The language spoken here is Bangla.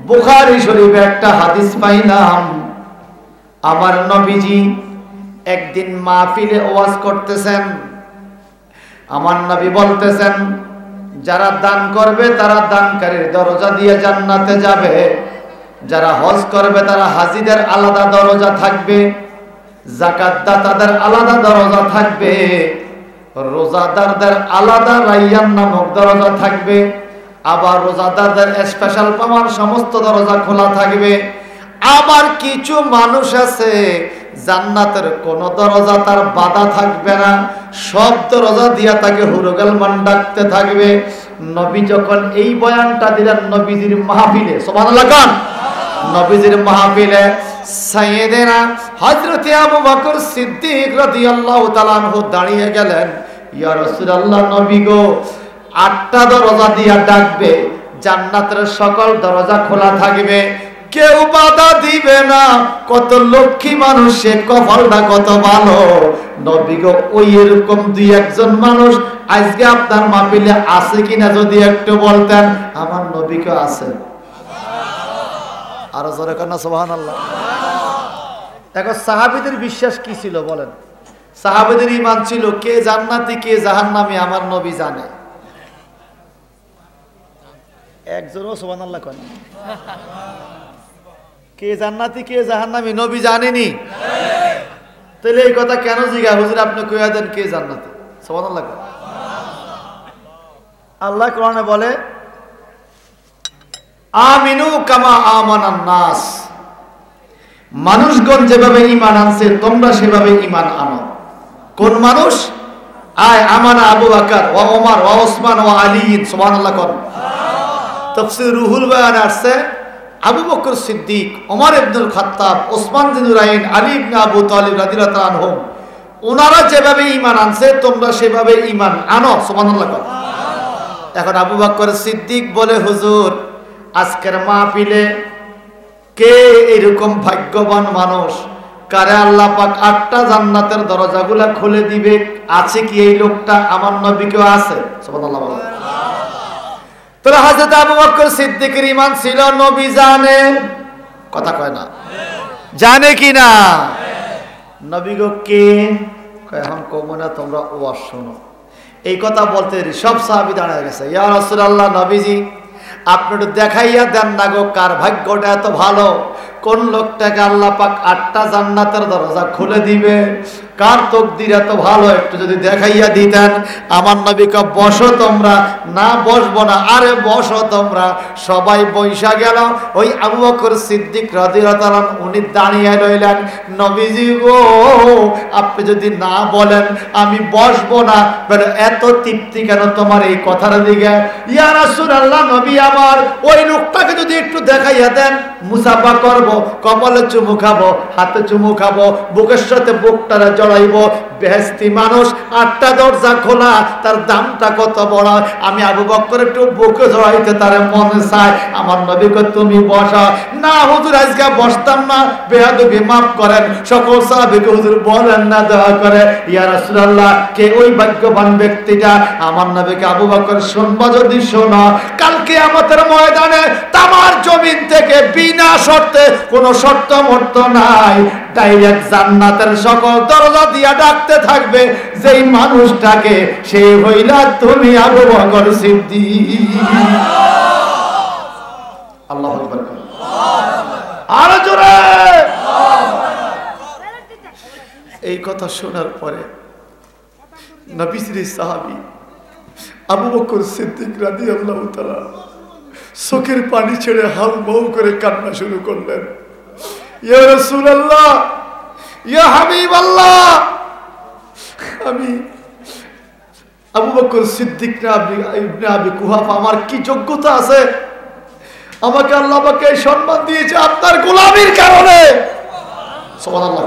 বুখারী শরীফে একটা হাদিস পাইলাম, আমার নবীজি একদিন মাহফিলে ওয়াজ করতেছেন। আমার নবী বলতেছেন, যারা দান করবে তারা দানকারীর দরজা দিয়ে জান্নাতে যাবে, যারা হজ করবে তারা হাজিদের আলাদা দরজা থাকবে, যাকাত দাতাদের আলাদা দরজা থাকবে, রোজাদারদের আলাদা রায়্যান নামক দরজা থাকবে, আবার রোজাদারদের স্পেশাল পাওয়ার সমস্ত দরজা খোলা থাকবে। আবার কিছু মানুষ আছে জান্নাতের কোন দরজা তার বাধা থাকবে না, সব দরজা দিয়া তাকে হুরুগাল মান ডাকতে থাকবে। নবী যখন এই বয়ানটা দিলেন নবীজির মাহফিলে, সুবহানাল্লাহ খান, নবীজির মাহফিলে সাইয়েদেনা হযরত আবু বকর সিদ্দিক রাদিয়াল্লাহু তাআলা আনহু দাঁড়িয়ে গেলেন। ইয়া রাসূলুল্লাহ, নবী গো, 8টা দরজা দিয়া ডাকবে, জান্নাতের সকল দরজা খোলা থাকবে, কেউ বাধা দিবে না। কত লক্ষ্মী মানুষ, সে কপালটা কত ভালো। নবী গো, ওই এরকম 2-1 মানুষ আজকে আপনার মাহফিলে আছে কিনা যদি একটু বলতেন। আমার নবী কে আছে? আরো জোরে কেন সুবহানাল্লাহ। দেখো সাহাবীদের বিশ্বাস কি ছিল বলেন? সাহাবীদের ঈমান ছিল কে জান্নাতি কে জাহান্নামী আমার নবী জানে। একজনও সুবহানাল্লাহ কয় না। কে জান্নাতি কে জাহান্নামী নবী জানেনি? তাহলে এই কথা কেন জিজ্ঞা, হুজুর আপনি কইয়া দেন কে জান্নাতি? সুবহানাল্লাহ। আল্লাহ কোরআনে বলে, আমিনু কামা আমানান নাস, মানুষগণ যেভাবে ঈমান আনছে তোমরা সেভাবে ঈমান আনো। কোন মানুষ? আয় আমানা আবু বকর ওয়া ওমর ওয়া উসমান ওয়া আলী, সুবহানাল্লাহ কোন। তাফসীর রুহুল বয়ান আছে, আবু বকর সিদ্দিক, ওমর ইবনুল খাত্তাব, ওসমান বিন নুরাইন, আলী ইবনে আবু তালিব রাদিয়াল্লাহু তাআলা আনহুম, ওনারা যেভাবে ঈমান আনছে তোমরা সেভাবে ঈমান আনো, সুবহানাল্লাহ কোন। এখন আবু বকর সিদ্দিক বলে, হুজুর আজকের মাহফিলে কে এরকম ভাগ্যবান মানুষ কারে আল্লাহ পাক 8টা জান্নাতের দরজাগুলা খুলে দিবে? আছে কি এই লোকটা? আমার নবী কেউ আছে? সুবহানাল্লাহ। তাহলে হযরত আবু বকর সিদ্দিকের ঈমান ছিল নবী জানে, কথা কয় না, জানে কি না? নবী গো কে? এখন কম না, তোমরা ওয়াজ শোনো। এই কথা বলতে সব সাহাবী দাঁড়িয়ে গেছে। ইয়া রাসূলুল্লাহ, নবীজি আপনি একটু দেখাইয়া দেন না গো, কার ভাগ্যটা এত ভালো, কোন লোকটাকে আল্লাহ পাক 8টা জান্নাতের দরজা খুলে দিবে, কার তকদির এত ভালো, একটু যদি দেখাইয়া দিতেন। আমার নবী কে বসো তোমরা। না বসবো না, আরে বসো তোমরা। সবাই বৈশা গেল। ওই আবু বকর সিদ্দিক রাদিয়াল্লাহু তাআলা উনি দাঁড়িয়ে রইলেন। নবীজি গো, আপনি যদি না বলেন আমি বসবো না। বলে এত তৃপ্তি কেন তোমার এই কথার দিকে? ইয়া রাসূলুল্লাহ, নবী আমার, ওই লোকটাকে যদি একটু দেখাইয়া দেন, মুসাফা করব, কপালে চুমু খাবো, হাতে চুমু খাবো, বুকের সাথে বুকটারে জড়াইবো। বেহেশতি মানুষ, 8টা দরজা খোলা, তার দামটা কত বড়। আমি আবু বকর একটু বুকে জড়াইতে তার মনে চায়। আমার নবী কয় তুমি বসা। না হুজুর আজকে বসতাম না, বেয়াদবি মাফ করেন। সকল সাহাবীকে হুজুর বলেন না দয়া করে। ইয়া রাসূলুল্লাহ, কে ওই ভাগ্যবান ব্যক্তিটা? আমার নবীকে আবু বকর, শুনবা যদি শোনো, কালকে আমাদের ময়দানে তামার জমিন থেকে বিনা শর্তে, কোনো শর্ত মর্ত নাই, ডাইরেক্ট জান্নাতের সকল দরজা দিয়া ডাকতে থাকবে যেই মানুষটাকে, সে হইলা তুমি আবু বকর সিদ্দিক। আল্লাহু আকবার। আরো জোরে। এই কথা শোনার পরে নবীজির সাহাবী আবু বকর সিদ্দিক রাদিয়াল্লাহু তাআলা চোখের পানি ছেড়ে হাউমাউ করে কান্না শুরু করলেন। ইয়া রাসূলুল্লাহ, ইয়া হাবিবাল্লাহ, আমি আবু বকর সিদ্দিক ইবনে আবি কুহাফা, আমার কি যোগ্যতা আছে? আমাকে আল্লাহ পাক এই সম্মান দিয়েছে আপনার গোলামির কারণে। সুবহানাল্লাহ।